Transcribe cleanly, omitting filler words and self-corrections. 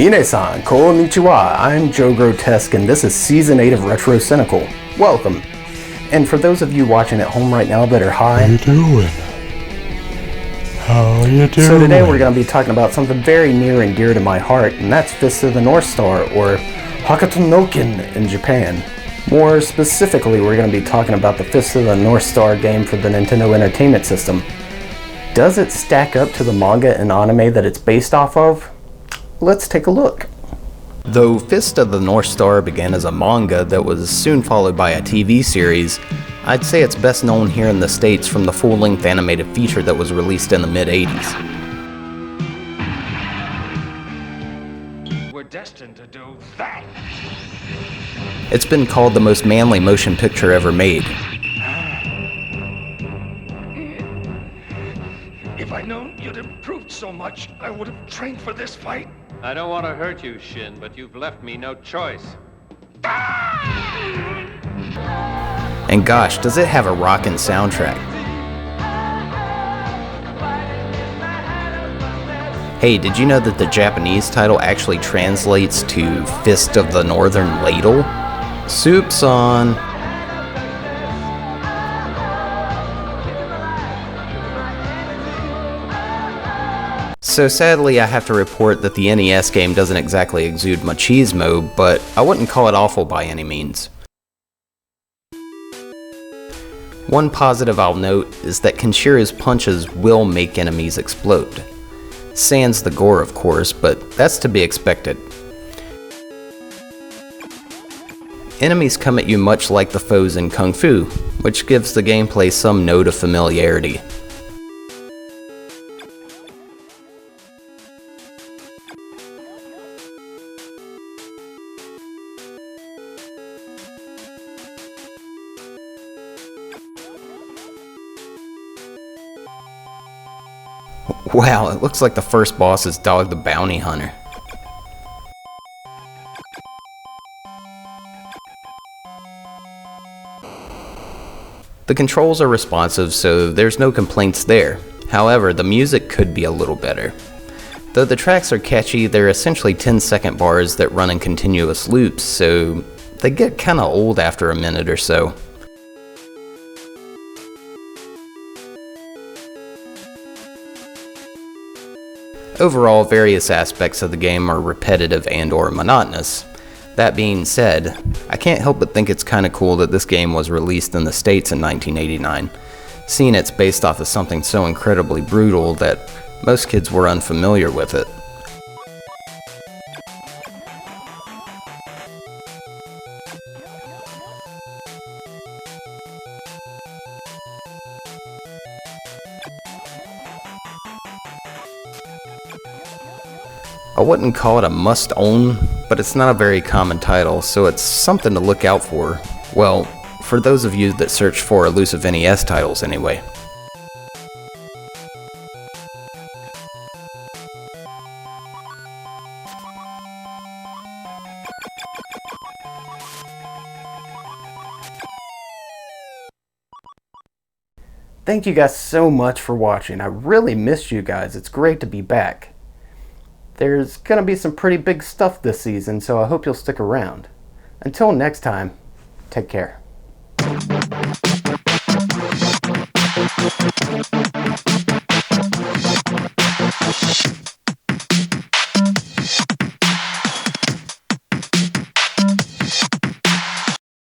Minasan, konnichiwa, I'm Joe Grotesque and this is Season 8 of Retro Cynical. Welcome. And for those of you watching at home right now that are high... How you doing? How you doing? So today we're going to be talking about something very near and dear to my heart, and that's Fist of the North Star, or Hakatonoken in Japan. More specifically, we're going to be talking about the Fist of the North Star game for the Nintendo Entertainment System. Does it stack up to the manga and anime that it's based off of? Let's take a look. Though Fist of the North Star began as a manga that was soon followed by a TV series, I'd say it's best known here in the States from the full-length animated feature that was released in the mid-80s. We're destined to do that! It's been called the most manly motion picture ever made. If I'd known you'd improved so much, I would have trained for this fight. I don't want to hurt you, Shin, but you've left me no choice. And gosh, does it have a rockin' soundtrack. Hey, did you know that the Japanese title actually translates to Fist of the Northern Ladle? Soup's on. So sadly, I have to report that the NES game doesn't exactly exude machismo, but I wouldn't call it awful by any means. One positive I'll note is that Kenshira's punches will make enemies explode. Sans the gore, of course, but that's to be expected. Enemies come at you much like the foes in Kung Fu, which gives the gameplay some note of familiarity. Wow, it looks like the first boss is Dog the Bounty Hunter. The controls are responsive, so there's no complaints there. However, the music could be a little better. Though the tracks are catchy, they're essentially 10-second bars that run in continuous loops, so they get kinda old after a minute or so. Overall, various aspects of the game are repetitive and or monotonous. That being said, I can't help but think it's kinda cool that this game was released in the States in 1989, seeing it's based off of something so incredibly brutal that most kids were unfamiliar with it. I wouldn't call it a must-own, but it's not a very common title, so it's something to look out for. Well, for those of you that search for elusive NES titles anyway. Thank you guys so much for watching. I really missed you guys. It's great to be back. There's gonna be some pretty big stuff this season, so I hope you'll stick around. Until next time, take care.